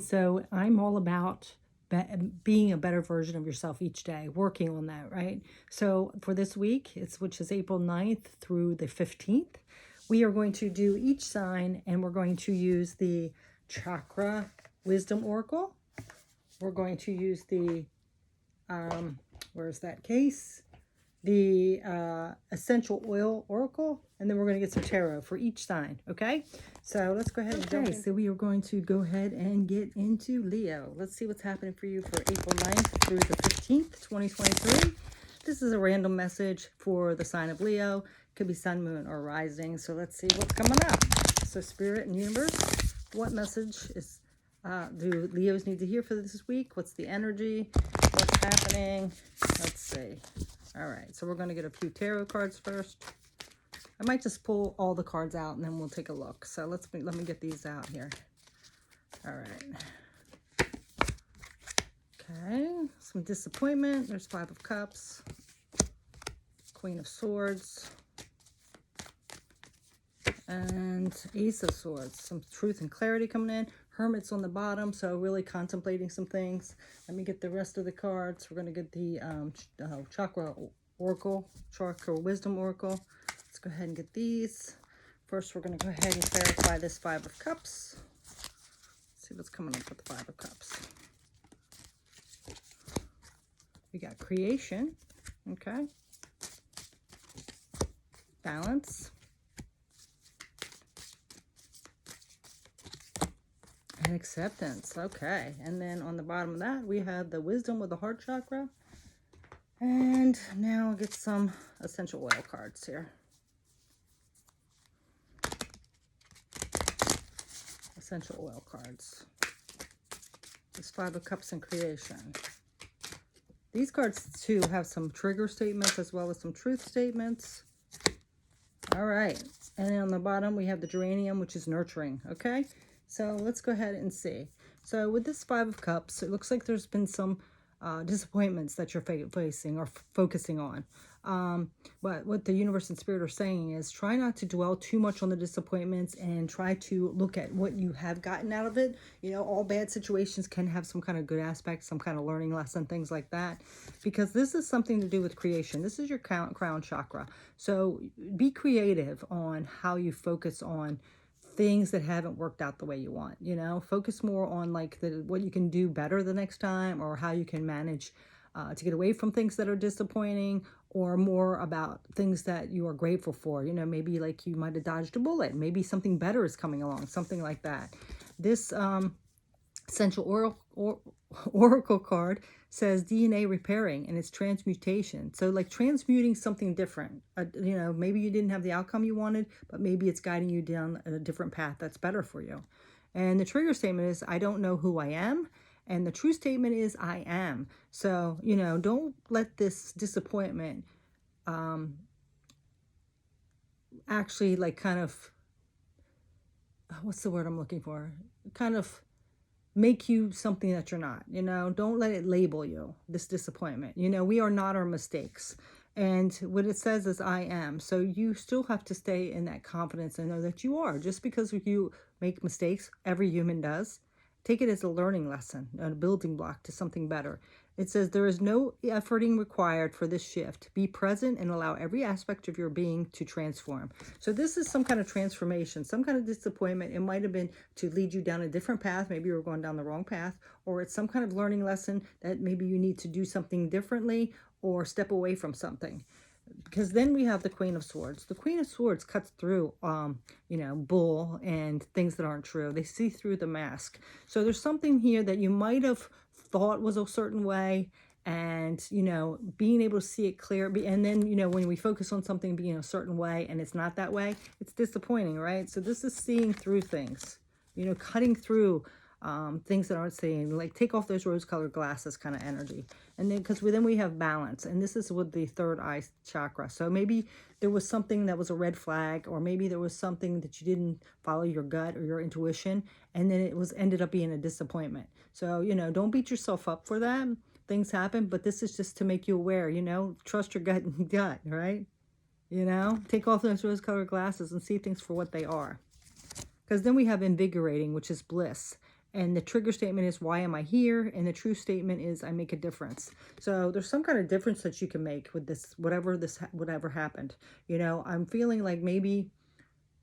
so I'm all about being a better version of yourself each day, working on that, right? So for this week, which is April 9th through the 15th, we are going to do each sign and we're going to use the Chakra Wisdom Oracle. We're going to use the, where's that case? The Essential Oil Oracle, and then we're going to get some tarot for each sign, okay? So let's go ahead and jump in. So we are going to go ahead and get into Leo. Let's see what's happening for you for April 9th through the 15th, 2023. This is a random message for the sign of Leo. Could be sun, moon, or rising. So let's see what's coming up. So Spirit and Universe, what message do Leos need to hear for this week? What's the energy? What's happening? Let's see. All right, so we're going to get a few tarot cards first. I might just pull all the cards out and then we'll take a look. So let me get these out here. All right. Okay, some disappointment. There's 5 of Cups, Queen of Swords, and Ace of Swords. Some truth and clarity coming in. Hermit's on the bottom, so really contemplating some things. Let me get the rest of the cards. We're going to get the Chakra Oracle, Chakra Wisdom Oracle. Let's go ahead and get these. First, we're going to go ahead and clarify this 5 of Cups. Let's see what's coming up with the 5 of Cups. We got creation, okay. Balance. And acceptance, okay. And then on the bottom of that, we have the wisdom with the heart chakra. And now I'll get some essential oil cards here. Essential oil cards. This 5 of Cups and creation. These cards, too, have some trigger statements as well as some truth statements. All right. And then on the bottom, we have the geranium, which is nurturing, okay? So let's go ahead and see. So with this 5 of Cups, it looks like there's been some disappointments that you're facing or focusing on. But what the universe and spirit are saying is try not to dwell too much on the disappointments and try to look at what you have gotten out of it. You know, all bad situations can have some kind of good aspect, some kind of learning lesson, things like that. Because this is something to do with creation. This is your crown chakra. So be creative on how you focus on things that haven't worked out the way you want. You know, focus more on like what you can do better the next time, or how you can manage to get away from things that are disappointing, or more about things that you are grateful for. You know, maybe like you might have dodged a bullet, maybe something better is coming along, something like that. This essential oracle card says DNA repairing, and it's transmutation. So like transmuting something different. You know, maybe you didn't have the outcome you wanted, but maybe it's guiding you down a different path that's better for you. And the trigger statement is, I don't know who I am. And the true statement is, I am. So, you know, don't let this disappointment actually like kind of, what's the word I'm looking for? Kind of make you something that you're not. You know, don't let it label you, this disappointment. You know, we are not our mistakes. And what it says is I am. So you still have to stay in that confidence and know that you are. Just because you make mistakes, every human does, take it as a learning lesson, a building block to something better. It says there is no efforting required for this shift. Be present and allow every aspect of your being to transform. So this is some kind of transformation, some kind of disappointment. It might have been to lead you down a different path. Maybe you were going down the wrong path, or it's some kind of learning lesson that maybe you need to do something differently or step away from something. Because then we have the Queen of Swords. The Queen of Swords cuts through, you know, bull and things that aren't true. They see through the mask. So there's something here that you might have thought was a certain way, and, you know, being able to see it clear. And then, you know, when we focus on something being a certain way and it's not that way, it's disappointing, right? So this is seeing through things, you know, cutting through things that aren't seen, like take off those rose-colored glasses kind of energy. And then because then we have balance, and this is with the third eye chakra. So maybe there was something that was a red flag, or maybe there was something that you didn't follow your gut or your intuition, and then it ended up being a disappointment. So, you know, don't beat yourself up for that. Things happen, but this is just to make you aware, you know, trust your gut, right? You know, take off those rose-colored glasses and see things for what they are. Because then we have invigorating, which is bliss. And the trigger statement is, why am I here? And the true statement is, I make a difference. So there's some kind of difference that you can make with this, whatever happened. You know, I'm feeling like maybe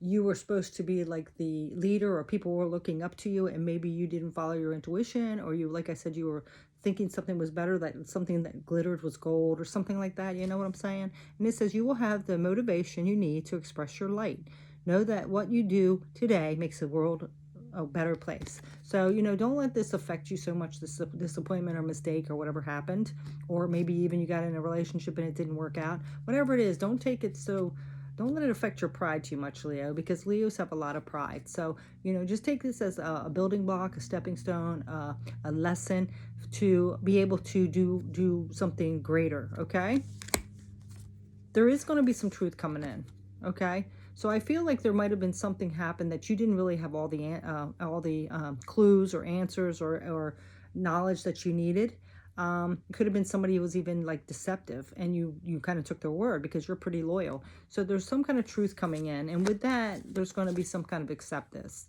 you were supposed to be like the leader, or people were looking up to you, and maybe you didn't follow your intuition, or you, like I said, you were thinking something was better, that something that glittered was gold or something like that. You know what I'm saying? And it says you will have the motivation you need to express your light. Know that what you do today makes the world a better place. So, you know, don't let this affect you so much, this disappointment or mistake or whatever happened, or maybe even you got in a relationship and it didn't work out. Whatever it is, don't take it so, don't let it affect your pride too much, Leo, because Leos have a lot of pride. So, you know, just take this as a building block, a stepping stone, a lesson to be able to do something greater, okay? There is going to be some truth coming in, okay? So I feel like there might have been something happen that you didn't really have all the clues or answers or knowledge that you needed. It could have been somebody who was even like deceptive, and you kind of took their word because you're pretty loyal. So there's some kind of truth coming in, and with that, there's going to be some kind of acceptance.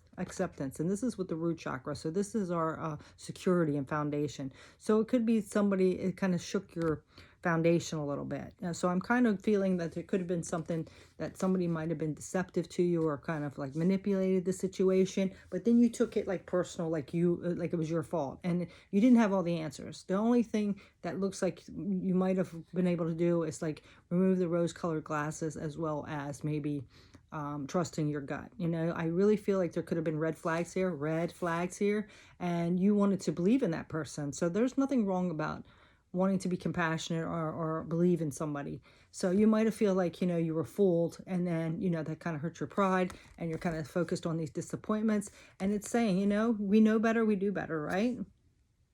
And this is with the root chakra. So this is our security and foundation. So it could be somebody, it kind of shook your foundation a little bit. So I'm kind of feeling that there could have been something that somebody might have been deceptive to you, or kind of like manipulated the situation, but then you took it like personal, like it was your fault, and you didn't have all the answers. The only thing that looks like you might have been able to do is like remove the rose-colored glasses, as well as maybe trusting your gut. You know, I really feel like there could have been red flags here, and you wanted to believe in that person. So there's nothing wrong about wanting to be compassionate or believe in somebody. So you might have feel like, you know, you were fooled, and then, you know, that kind of hurt your pride, and you're kind of focused on these disappointments. And it's saying, you know, we know better, we do better, right?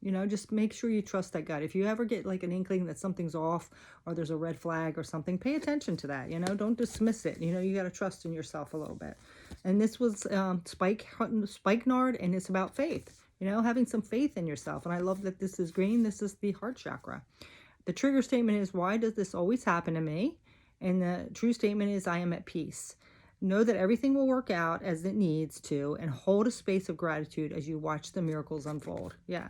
You know, just make sure you trust that gut. If you ever get like an inkling that something's off, or there's a red flag or something, pay attention to that. You know, don't dismiss it. You know, you got to trust in yourself a little bit. And this was spikenard, and it's about faith. You know, having some faith in yourself. And I love that this is green. This is the heart chakra. The trigger statement is, why does this always happen to me? And the true statement is, I am at peace. Know that everything will work out as it needs to, and hold a space of gratitude as you watch the miracles unfold. Yeah.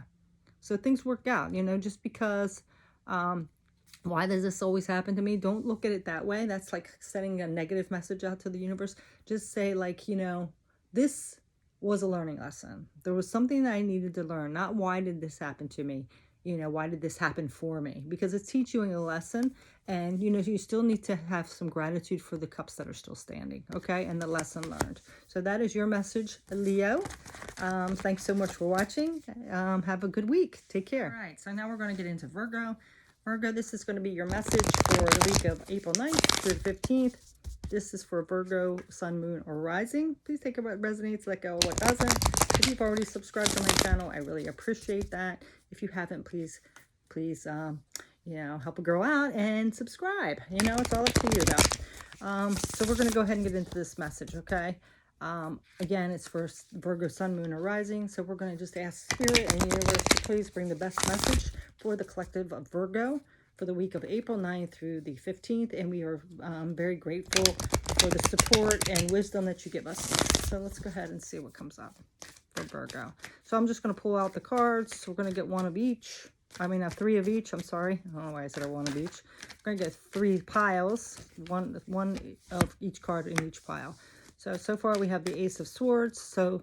So things work out, you know, just because, why does this always happen to me? Don't look at it that way. That's like sending a negative message out to the universe. Just say like, you know, this was a learning lesson. There was something that I needed to learn, not why did this happen to me? You know, why did this happen for me? Because it's teaching you a lesson, and, you know, you still need to have some gratitude for the cups that are still standing, okay? And the lesson learned. So that is your message, Leo. Thanks so much for watching. Have a good week. Take care. All right, so now we're going to get into Virgo. Virgo, this is going to be your message for the week of April 9th through the 15th. This is for Virgo, Sun, Moon, or Rising. Please take what resonates, let go of what doesn't. If you've already subscribed to my channel, I really appreciate that. If you haven't, please, you know, help a girl out and subscribe. You know, it's all up to you, though. So we're going to go ahead and get into this message, okay? Again, it's for Virgo, Sun, Moon, or Rising. So we're going to just ask Spirit and Universe to please bring the best message for the collective of Virgo for the week of April 9th through the 15th. And we are very grateful for the support and wisdom that you give us. So let's go ahead and see what comes up for Virgo. So I'm just going to pull out the cards. We're going to get one of each. I mean, three of each. I'm sorry. I don't know why I said one of each. We're going to get 3 piles, one of each card in each pile. So far we have the Ace of Swords. So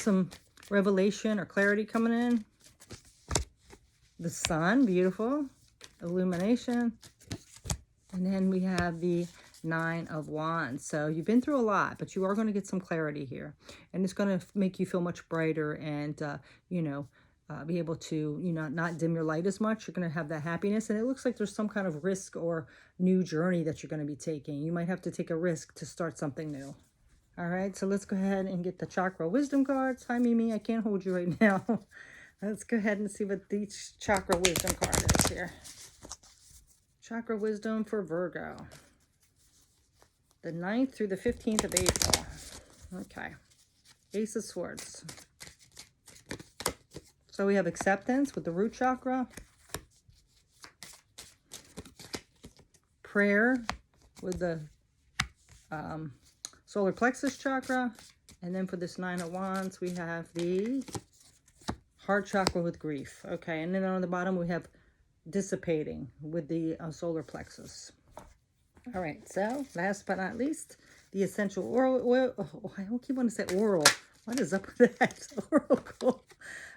some revelation or clarity coming in. The Sun, beautiful. Illumination. And then we have the 9 of Wands. So you've been through a lot, but you are going to get some clarity here. And it's going to make you feel much brighter and, you know, be able to, you know, not dim your light as much. You're going to have that happiness. And it looks like there's some kind of risk or new journey that you're going to be taking. You might have to take a risk to start something new. All right, so let's go ahead and get the chakra wisdom cards. Hi, Mimi. I can't hold you right now. Let's go ahead and see what each chakra wisdom card is here. Chakra wisdom for Virgo. The 9th through the 15th of April. Okay. Ace of Swords. So we have acceptance with the root chakra. Prayer with the solar plexus chakra. And then for this 9 of Wands, we have the heart chakra with grief. Okay, and then on the bottom we have dissipating with the solar plexus. All right, so last but not least, the essential oil. Oh, I don't keep wanting to say oral. What is up with that? Oracle.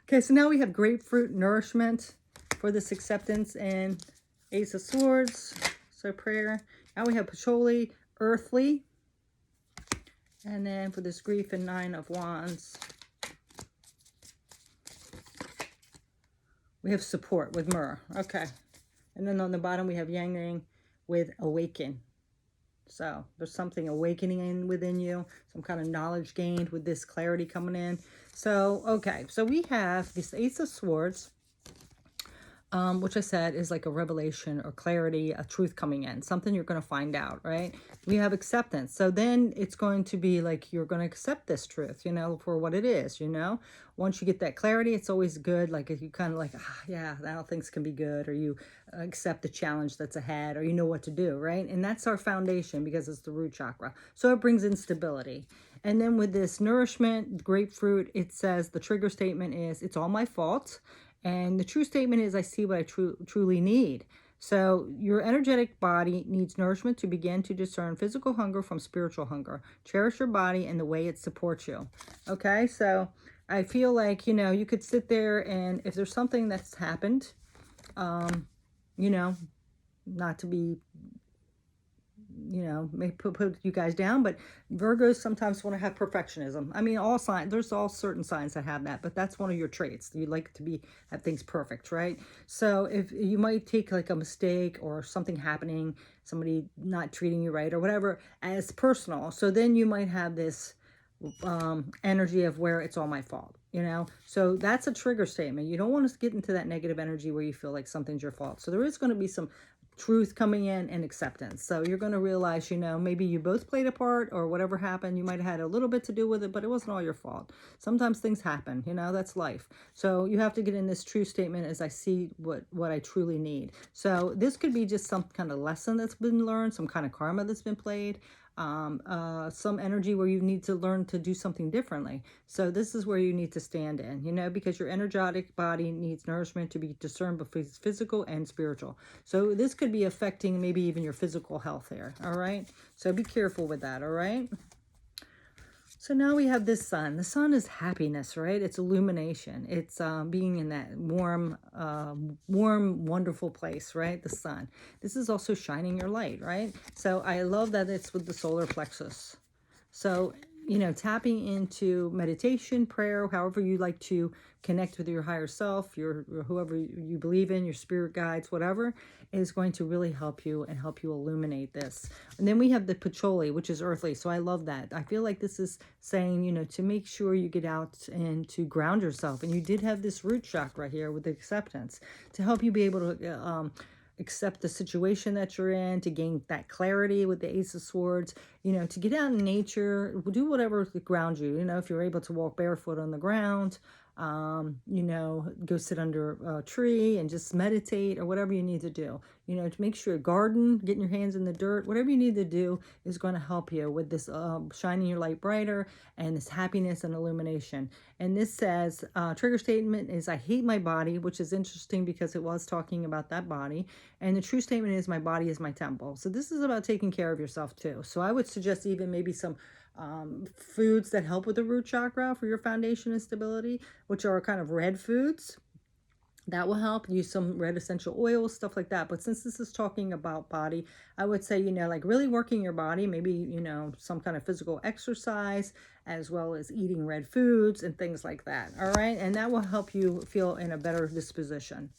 Okay, so now we have grapefruit nourishment for this acceptance and Ace of Swords. So prayer. Now we have patchouli, earthly. And then for this grief and 9 of Wands, we have support with myrrh. Okay. And then on the bottom we have yang yang with awaken. So there's something awakening in within you, some kind of knowledge gained with this clarity coming in. So, okay, so we have this Ace of Swords, which I said is like a revelation or clarity, a truth coming in, something you're going to find out, right? We have acceptance. So then it's going to be like you're going to accept this truth, you know, for what it is, you know. Once you get that clarity, it's always good. Like if you kind of like, yeah, now things can be good, or you accept the challenge that's ahead, or you know what to do, right? And that's our foundation because it's the root chakra. So it brings in stability. And then with this nourishment, grapefruit, it says the trigger statement is, it's all my fault. And the true statement is, I see what I truly need. So your energetic body needs nourishment to begin to discern physical hunger from spiritual hunger. Cherish your body and the way it supports you. Okay, so I feel like, you know, you could sit there and if there's something that's happened, you know, not to be, you know, may put you guys down, but Virgos sometimes want to have perfectionism. I mean, all signs, there's all certain signs that have that, but that's one of your traits. You like to have things perfect, right? So if you might take like a mistake or something happening, somebody not treating you right or whatever as personal. So then you might have this energy of where it's all my fault, you know? So that's a trigger statement. You don't want to get into that negative energy where you feel like something's your fault. So there is going to be some truth coming in and acceptance. So you're going to realize, you know, maybe you both played a part or whatever happened. You might have had a little bit to do with it, but it wasn't all your fault. Sometimes things happen, you know, that's life. So you have to get in this true statement as I see what I truly need. So this could be just some kind of lesson that's been learned, some kind of karma that's been played. Some energy where you need to learn to do something differently. So this is where you need to stand in, you know, because your energetic body needs nourishment to be discerned between physical and spiritual. So this could be affecting maybe even your physical health here. All right. So be careful with that. All right. So now we have this sun. The sun is happiness, right? It's illumination. It's being in that warm, wonderful place, right? The sun. This is also shining your light, right? So I love that it's with the solar plexus. So, you know, tapping into meditation, prayer, however you like to connect with your higher self, your whoever you believe in, your spirit guides, whatever, is going to really help you and help you illuminate this. And then we have the patchouli, which is earthly. So I love that. I feel like this is saying, you know, to make sure you get out and to ground yourself. And you did have this root chakra here with the acceptance to help you be able to accept the situation that you're in, to gain that clarity with the Ace of Swords, you know, to get out in nature, do whatever to ground you. You know, if you're able to walk barefoot on the ground, you know, go sit under a tree and just meditate or whatever you need to do, you know, to make sure garden, getting your hands in the dirt, whatever you need to do is going to help you with this shining your light brighter and this happiness and illumination. And this says, trigger statement is, I hate my body, which is interesting because it was talking about that body. And the true statement is, my body is my temple. So this is about taking care of yourself too. So I would suggest even maybe some foods that help with the root chakra for your foundation and stability, which are kind of red foods. That will help. Use some red essential oils, stuff like that. But since this is talking about body, I would say, you know, like really working your body, maybe, you know, some kind of physical exercise, as well as eating red foods and things like that. All right. And that will help you feel in a better disposition.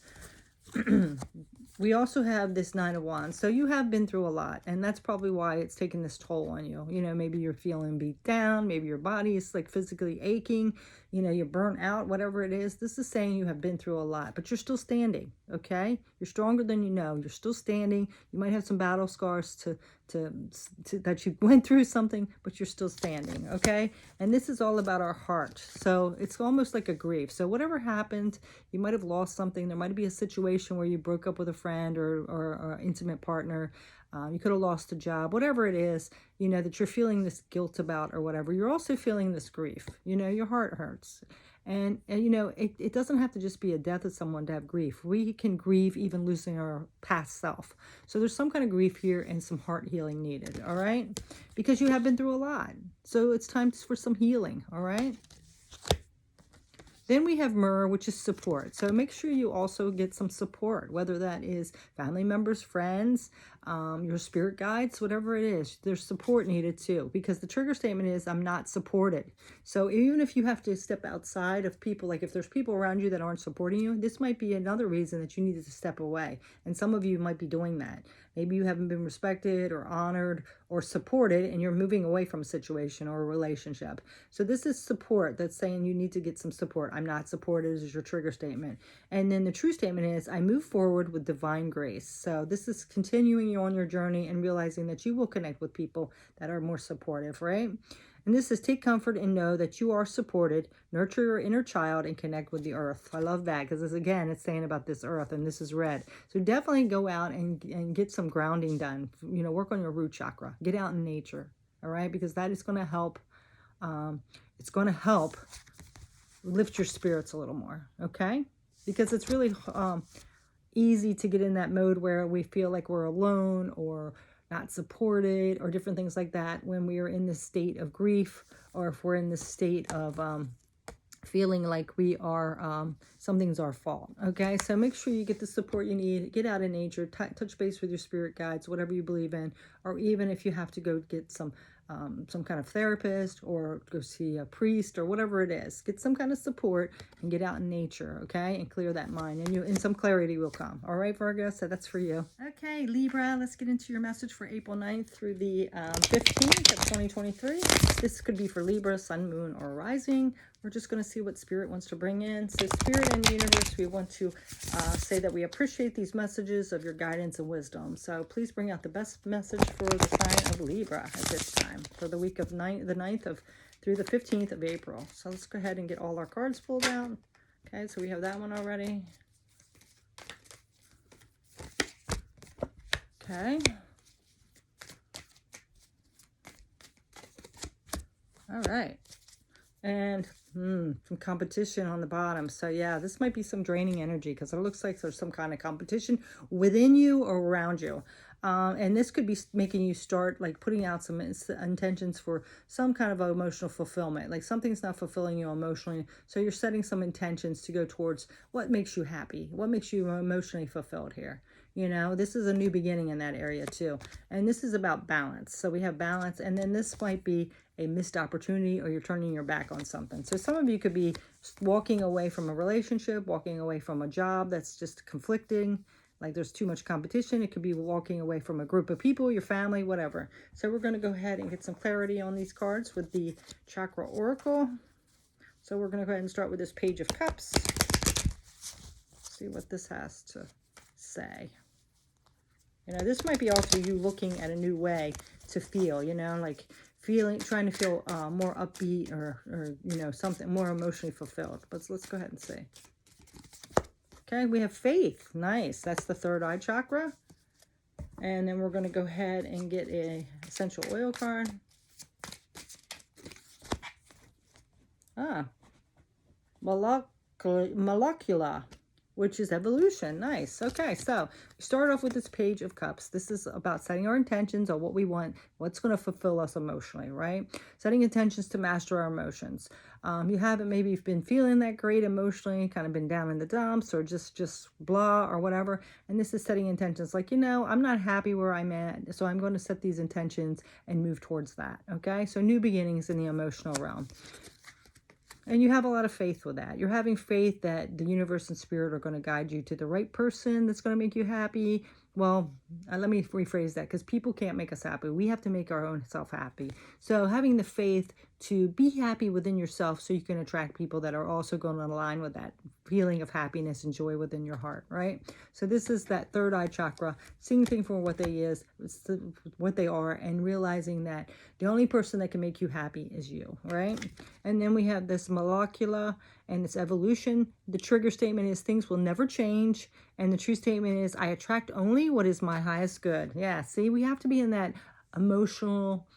We also have this 9 of Wands. So you have been through a lot, and that's probably why it's taking this toll on you. You know, maybe you're feeling beat down. Maybe your body is like physically aching. You know, you're burnt out, whatever it is. This is saying you have been through a lot, but you're still standing, okay? You're stronger than you know. You're still standing. You might have some battle scars that you went through something, but you're still standing, okay? And this is all about our heart. So it's almost like a grief. So whatever happened, you might have lost something. There might be a situation where you broke up with a friend or intimate partner. You could have lost a job, whatever it is, you know, that you're feeling this guilt about or whatever. You're also feeling this grief. You know, your heart hurts. And you know, it doesn't have to just be a death of someone to have grief. We can grieve even losing our past self. So there's some kind of grief here and some heart healing needed, all right? Because you have been through a lot. So it's time for some healing, all right? Then we have myrrh, which is support. So make sure you also get some support, whether that is family members, friends, your spirit guides, whatever it is. There's support needed too, because the trigger statement is, I'm not supported. So even if you have to step outside of people, like if there's people around you that aren't supporting you, this might be another reason that you needed to step away. And some of you might be doing that. Maybe you haven't been respected or honored or supported, and you're moving away from a situation or a relationship. So this is support that's saying you need to get some support. I'm not supported is your trigger statement. And then the true statement is, I move forward with divine grace. So this is continuing you on your journey and realizing that you will connect with people that are more supportive, right? And this is, take comfort and know that you are supported, nurture your inner child, and connect with the earth. I love that, because again, it's saying about this earth, and this is red. So definitely go out and get some grounding done. You know, work on your root chakra. Get out in nature, all right? Because that is going to help. It's going to help lift your spirits a little more, okay? Because it's really easy to get in that mode where we feel like we're alone or not supported or different things like that when we are in this state of grief, or if we're in this state of feeling like we are something's our fault. Okay, so make sure you get the support you need. Get out in nature, touch base with your spirit guides, whatever you believe in, or even if you have to go get some kind of therapist or go see a priest or whatever it is, get some kind of support and get out in nature, okay, and clear that mind, and some clarity will come. All right, Virgo, so that's for you. Okay, Libra, let's get into your message for April 9th through the 15th of 2023. This could be for Libra, sun, moon, or rising. We're just going to see what Spirit wants to bring in. So Spirit and universe, we want to say that we appreciate these messages of your guidance and wisdom. So please bring out the best message for the sign of Libra at this time, for the week of the 9th of through the 15th of April. So let's go ahead and get all our cards pulled out. Okay, so we have that one already. Okay. All right. And some competition on the bottom. So yeah, this might be some draining energy, because it looks like there's some kind of competition within you or around you. And this could be making you start like putting out some intentions for some kind of emotional fulfillment. Like something's not fulfilling you emotionally. So you're setting some intentions to go towards what makes you happy, what makes you emotionally fulfilled here. You know, this is a new beginning in that area too. And this is about balance. So we have balance, and then this might be a missed opportunity, or you're turning your back on something. So some of you could be walking away from a relationship, walking away from a job that's just conflicting, like there's too much competition. It could be walking away from a group of people, your family, whatever. So we're going to go ahead and get some clarity on these cards with the Chakra Oracle. So we're going to go ahead and start with this Page of Cups. See what this has to say. You know, this might be also you looking at a new way to feel, you know, like trying to feel more upbeat or, you know, something more emotionally fulfilled. But let's go ahead and see. Okay, we have faith. Nice. That's the third eye chakra. And then we're going to go ahead and get a essential oil card. Molecula, which is evolution. Nice. Okay, so we start off with this Page of Cups. This is about setting our intentions on what we want, what's going to fulfill us emotionally, right? Setting intentions to master our emotions. You haven't maybe been feeling that great emotionally, kind of been down in the dumps, or just blah or whatever. And this is setting intentions like, you know, I'm not happy where I'm at, so I'm going to set these intentions and move towards that. Okay, so new beginnings in the emotional realm. And you have a lot of faith with that. You're having faith that the universe and spirit are going to guide you to the right person that's going to make you happy. Well, let me rephrase that, because people can't make us happy. We have to make our own self happy. So having the faith to be happy within yourself, so you can attract people that are also going to align with that feeling of happiness and joy within your heart, right? So this is that third eye chakra, seeing things for what what they are, and realizing that the only person that can make you happy is you, right? And then we have this molecula and its evolution. The trigger statement is things will never change. And the true statement is I attract only what is my highest good. Yeah, see, we have to be in that emotional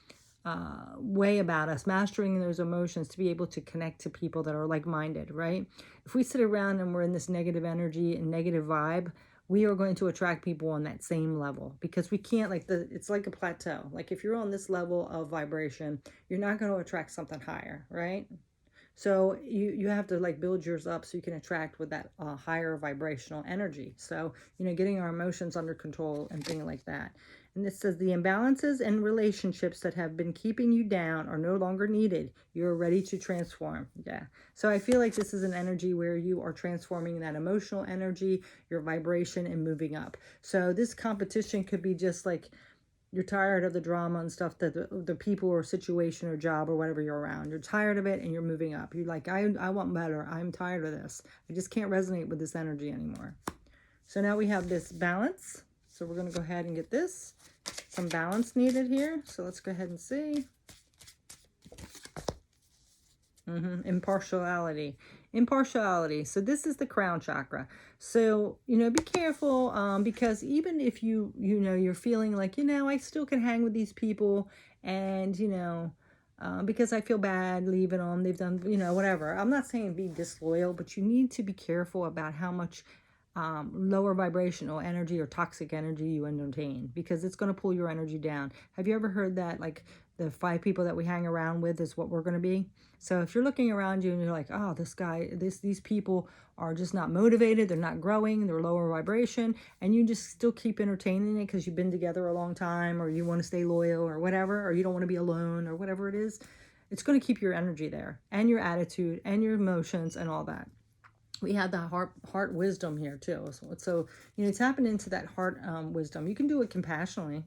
way about us, mastering those emotions to be able to connect to people that are like-minded, right? If we sit around and we're in this negative energy and negative vibe, we are going to attract people on that same level, because we can't, like, it's like a plateau. Like if you're on this level of vibration, you're not going to attract something higher, right? So you have to like build yours up so you can attract with that higher vibrational energy. So, getting our emotions under control and things like that. And this says the imbalances and relationships that have been keeping you down are no longer needed. You're ready to transform. Yeah. So I feel like this is an energy where you are transforming that emotional energy, your vibration, and moving up. So this competition could be just like, you're tired of the drama and stuff that the people or situation or job or whatever you're around. You're tired of it and you're moving up. You're like, I want better. I'm tired of this. I just can't resonate with this energy anymore. So now we have this balance. So we're going to go ahead and get this. Some balance needed here. So let's go ahead and see. Impartiality. So this is the crown chakra. So, be careful, because even if you're feeling like, I still can hang with these people, and, because I feel bad leaving them, they've done, whatever. I'm not saying be disloyal, but you need to be careful about how much lower vibrational energy or toxic energy you entertain, because it's going to pull your energy down. Have you ever heard that, like, the 5 people that we hang around with is what we're going to be? So if you're looking around you and you're like, oh, these people are just not motivated, they're not growing, they're lower vibration, and you just still keep entertaining it because you've been together a long time, or you want to stay loyal or whatever, or you don't want to be alone or whatever it is, it's going to keep your energy there and your attitude and your emotions and all that. We had the heart wisdom here too. So tapping into that heart wisdom. You can do it compassionately,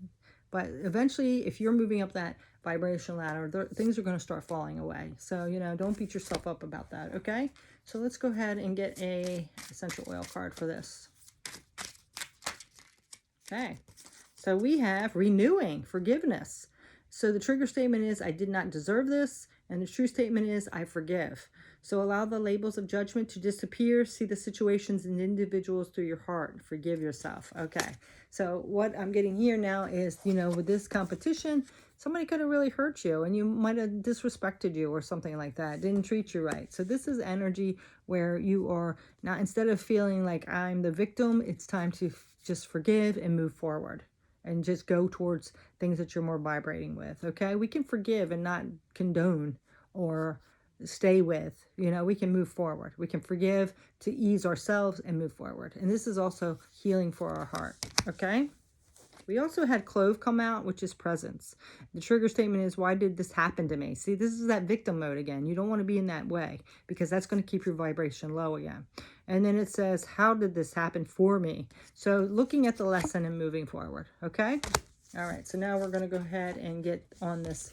but eventually, if you're moving up that vibration ladder, things are going to start falling away. So, don't beat yourself up about that, okay? So let's go ahead and get a essential oil card for this. Okay. So we have renewing, forgiveness. So the trigger statement is, I did not deserve this. And the true statement is, I forgive. So allow the labels of judgment to disappear. See the situations and individuals through your heart. Forgive yourself. Okay. So what I'm getting here now is, with this competition, somebody could have really hurt you, and you might have disrespected you or something like that. Didn't treat you right. So this is energy where you are not, instead of feeling like I'm the victim, it's time to just forgive and move forward. And just go towards things that you're more vibrating with, okay? We can forgive and not condone or stay with. We can move forward. We can forgive to ease ourselves and move forward. And this is also healing for our heart, okay? We also had clove come out, which is presence. The trigger statement is, why did this happen to me? See, this is that victim mode again. You don't want to be in that way, because that's going to keep your vibration low again. And then it says, how did this happen for me? So looking at the lesson and moving forward, okay? All right, so now we're going to go ahead and get on this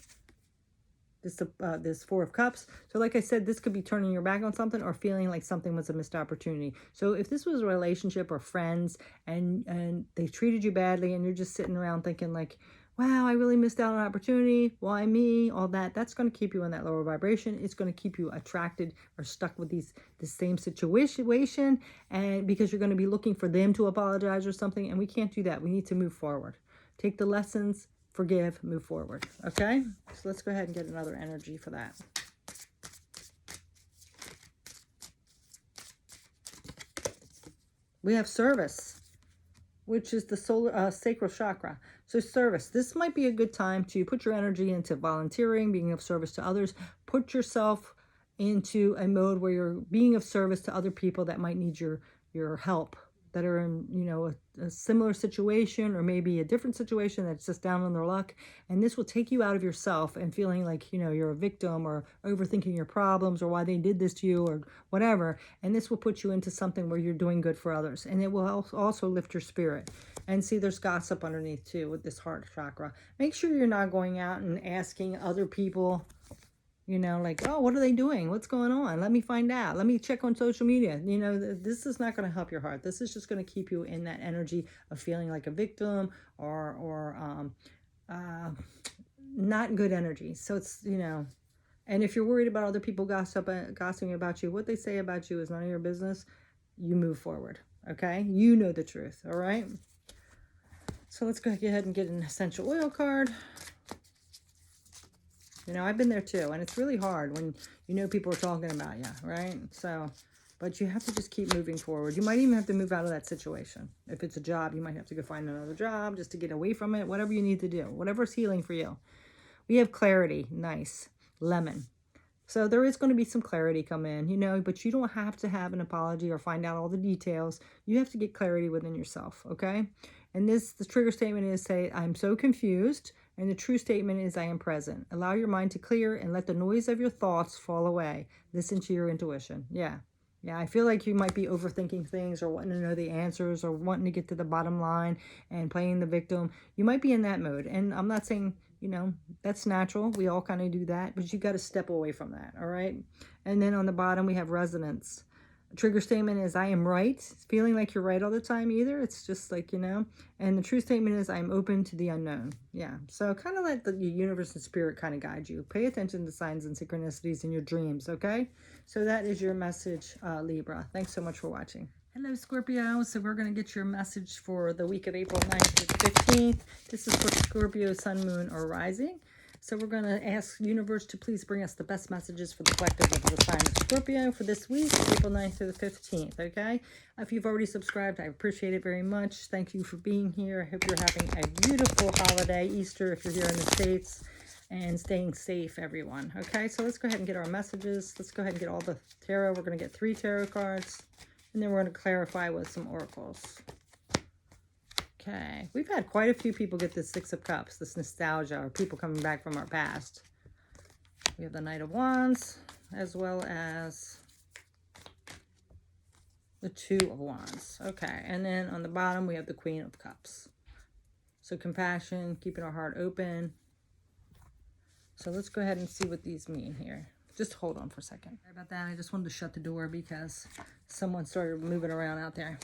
4 of Cups. So like I said, this could be turning your back on something or feeling like something was a missed opportunity. So if this was a relationship or friends and they treated you badly, and you're just sitting around thinking like, wow, I really missed out on an opportunity, why me, all that, that's going to keep you in that lower vibration. It's going to keep you attracted or stuck with the same situation, and because you're going to be looking for them to apologize or something, and we can't do that. We need to move forward. Take the lessons, forgive, move forward, okay? So let's go ahead and get another energy for that. We have service, which is the sacral chakra. So service, this might be a good time to put your energy into volunteering, being of service to others. Put yourself into a mode where you're being of service to other people that might need your help, that are in, a similar situation, or maybe a different situation that's just down on their luck. And this will take you out of yourself and feeling like, you're a victim, or overthinking your problems, or why they did this to you, or whatever. And this will put you into something where you're doing good for others. And it will also lift your spirit. And see, there's gossip underneath too with this heart chakra. Make sure you're not going out and asking other people, like, oh, what are they doing? What's going on? Let me find out. Let me check on social media. This is not going to help your heart. This is just going to keep you in that energy of feeling like a victim, or not good energy. So it's, and if you're worried about other people gossiping about you, what they say about you is none of your business. You move forward, okay? You know the truth, all right? So let's go ahead and get an essential oil card. You know, I've been there too. And it's really hard when you know people are talking about you, right? So, but you have to just keep moving forward. You might even have to move out of that situation. If it's a job, you might have to go find another job just to get away from it. Whatever you need to do. Whatever's healing for you. We have clarity. Nice. Lemon. So there is going to be some clarity come in, you know, but you don't have to have an apology or find out all the details. You have to get clarity within yourself, okay? And the trigger statement is say, I'm so confused. And the true statement is, I am present. Allow your mind to clear and let the noise of your thoughts fall away. Listen to your intuition. Yeah. Yeah, I feel like you might be overthinking things or wanting to know the answers or wanting to get to the bottom line and playing the victim. You might be in that mode. And I'm not saying, you know, that's natural. We all kind of do that. But you got to step away from that, all right? And then on the bottom, we have resonance. Trigger statement is, I am right. It's feeling like you're right all the time either. It's just like, you know. And the true statement is, I'm open to the unknown. Yeah. So kind of let the universe and spirit kind of guide you. Pay attention to signs and synchronicities in your dreams, okay? So that is your message, Libra. Thanks so much for watching. Hello, Scorpio. So we're going to get your message for the week of April 9th to the 15th. This is for Scorpio, Sun, Moon, or Rising. So we're going to ask universe to please bring us the best messages for the collective of the sign of Scorpio for this week, April 9th through the 15th, okay? If you've already subscribed, I appreciate it very much. Thank you for being here. I hope you're having a beautiful holiday, Easter, if you're here in the States, and staying safe, everyone, okay? So let's go ahead and get our messages. Let's go ahead and get all the tarot. We're going to get 3 tarot cards, and then we're going to clarify with some oracles. Okay, we've had quite a few people get this 6 of Cups, this nostalgia, or people coming back from our past. We have the Knight of Wands, as well as the 2 of Wands. Okay, and then on the bottom, we have the Queen of Cups. So compassion, keeping our heart open. So let's go ahead and see what these mean here. Just hold on for a second. Sorry about that. I just wanted to shut the door because someone started moving around out there.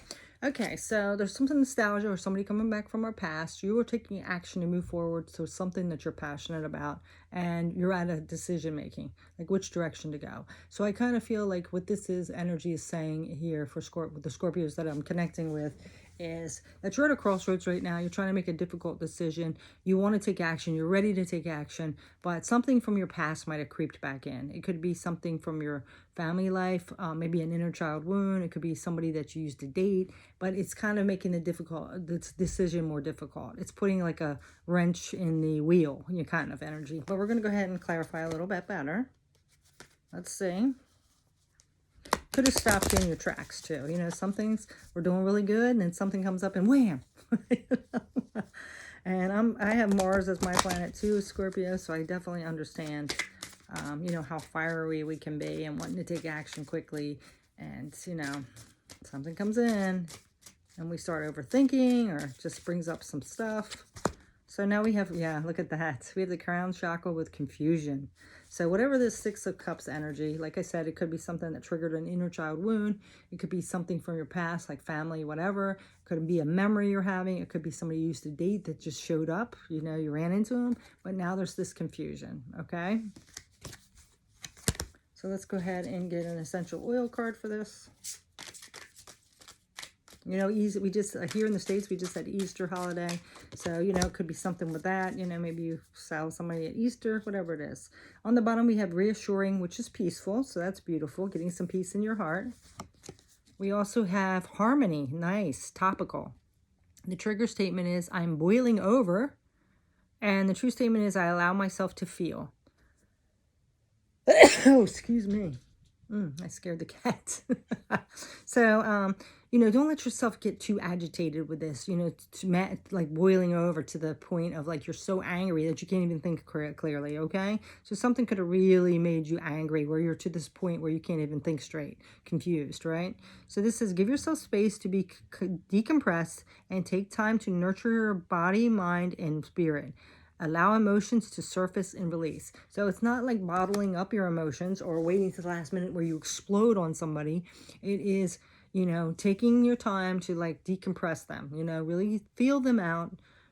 Okay, so there's some nostalgia or somebody coming back from our past. You are taking action to move forward to something that you're passionate about, and you're at a decision making, like which direction to go. So I kind of feel like what this is, energy is saying here for the Scorpios that I'm connecting with, is that you're at a crossroads right now. You're trying to make a difficult decision. You want to take action. You're ready to take action, but something from your past might have creeped back in. It could be something from your family life, maybe an inner child wound. It could be somebody that you used to date, but it's kind of making the decision more difficult. It's putting like a wrench in the wheel, your kind of energy. But we're going to go ahead and clarify a little bit better. Let's see. Could have stopped you in your tracks too. You know, some things we're doing really good, and then something comes up and wham. And I have Mars as my planet too, Scorpio, so I definitely understand, you know, how fiery we can be and wanting to take action quickly. And, you know, something comes in and we start overthinking or just brings up some stuff. So now we have, yeah, look at that. We have the crown chakra with confusion. So whatever this 6 of Cups energy, like I said, it could be something that triggered an inner child wound. It could be something from your past, like family, whatever. It could be a memory you're having. It could be somebody you used to date that just showed up. You know, you ran into them, but now there's this confusion, okay? So let's go ahead and get an essential oil card for this. You know, we just, here in the States, we just had Easter holiday. So, you know, it could be something with that. You know, maybe you saw somebody at Easter, whatever it is. On the bottom, we have reassuring, which is peaceful. So that's beautiful, getting some peace in your heart. We also have harmony, nice, topical. The trigger statement is, I'm boiling over. And the true statement is, I allow myself to feel. Oh, excuse me. I scared the cat. So, you know, don't let yourself get too agitated with this, you know, like boiling over to the point of like you're so angry that you can't even think clearly, okay? So something could have really made you angry where you're to this point where you can't even think straight, confused, right? So this says, give yourself space to be decompressed and take time to nurture your body, mind, and spirit. Allow emotions to surface and release. So it's not like bottling up your emotions or waiting to the last minute where you explode on somebody. It is, you know, taking your time to like decompress them, you know, really feel them out,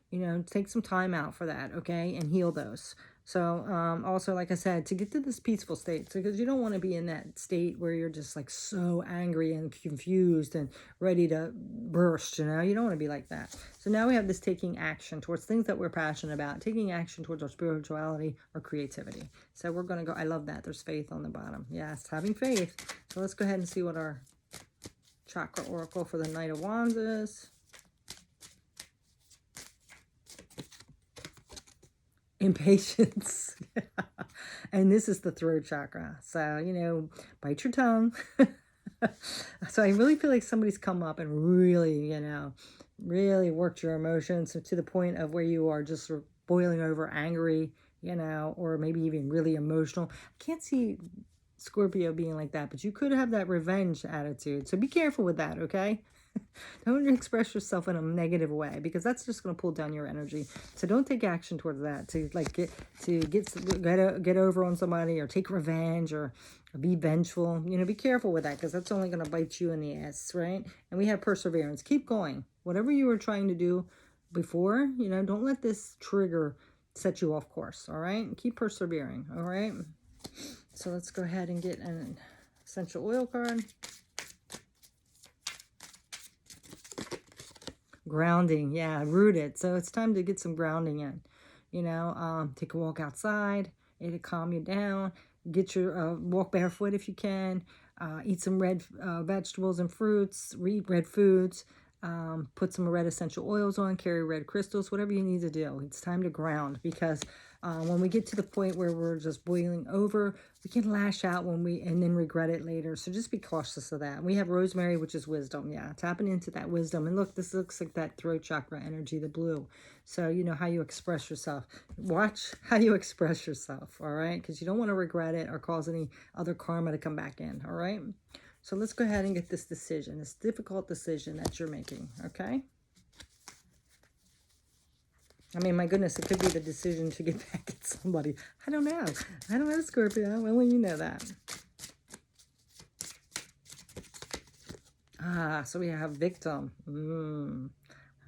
you know, take some time out for that, okay, and heal those. So also, like I said, to get to this peaceful state, because you don't want to be in that state where you're just like so angry and confused and ready to burst, you know. You don't want to be like that. So now we have this taking action towards things that we're passionate about, taking action towards our spirituality or creativity. So we're going to go, I love that. There's faith on the bottom. Yes, having faith. So let's go ahead and see what our chakra oracle for the Knight of Wands is. Impatience. And this is the throat chakra. So, you know, bite your tongue. So I really feel like somebody's come up and really, you know, really worked your emotions to the point of where you are just sort of boiling over, angry, you know, or maybe even really emotional. I can't see Scorpio being like that, but you could have that revenge attitude. So be careful with that, okay? Don't express yourself in a negative way, because that's just going to pull down your energy. So don't take action towards that to like get over on somebody or take revenge or be vengeful. You know, be careful with that, because that's only going to bite you in the ass, right? And we have perseverance. Keep going. Whatever you were trying to do before, you know, don't let this trigger set you off course, all right? Keep persevering, all right? So let's go ahead and get an essential oil card. Grounding, yeah, rooted. So it's time to get some grounding in. You know, take a walk outside. It'll calm you down. Get your walk barefoot if you can. Eat some red vegetables and fruits. Eat red foods. Put some red essential oils on. Carry red crystals. Whatever you need to do. It's time to ground, because when we get to the point where we're just boiling over, we can lash out and then regret it later. So just be cautious of that. We have rosemary, which is wisdom. Yeah, tapping into that wisdom. And look, this looks like that throat chakra energy, the blue. So you know how you express yourself. Watch how you express yourself, all right? Because you don't want to regret it or cause any other karma to come back in, all right? So let's go ahead and get this decision, this difficult decision that you're making, okay? I mean, my goodness, it could be the decision to get back at somebody. I don't know. I don't know, Scorpio. When will you know that? So we have victim.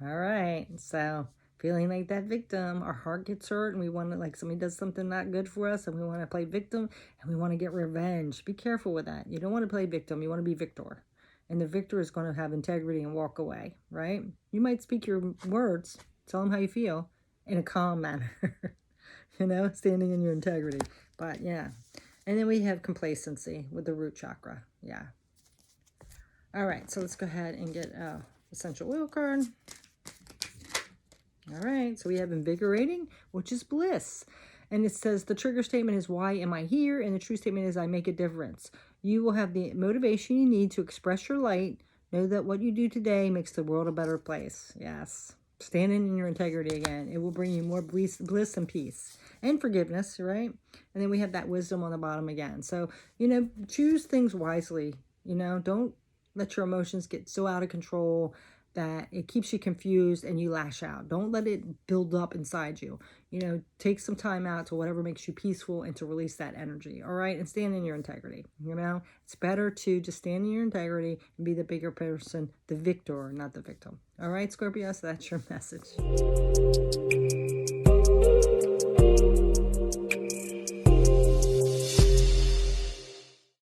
All right. So feeling like that victim, our heart gets hurt and we want to, like, somebody does something not good for us and we want to play victim and we want to get revenge. Be careful with that. You don't want to play victim. You want to be victor. And the victor is going to have integrity and walk away, right? You might speak your words, tell them how you feel in a calm manner, you know, standing in your integrity. But yeah. And then we have complacency with the root chakra. Yeah. All right. So let's go ahead and get essential oil card. All right. So we have invigorating, which is bliss. And it says the trigger statement is, why am I here? And the true statement is, I make a difference. You will have the motivation you need to express your light. Know that what you do today makes the world a better place. Yes. Standing in your integrity again. It will bring you more bliss and peace and forgiveness, right? And then we have that wisdom on the bottom again. So, you know, choose things wisely. You know, don't let your emotions get so out of control that it keeps you confused and you lash out. Don't let it build up inside you. You know, take some time out to whatever makes you peaceful and to release that energy, all right? And stand in your integrity, you know? It's better to just stand in your integrity and be the bigger person, the victor, not the victim. All right, Scorpio, so that's your message.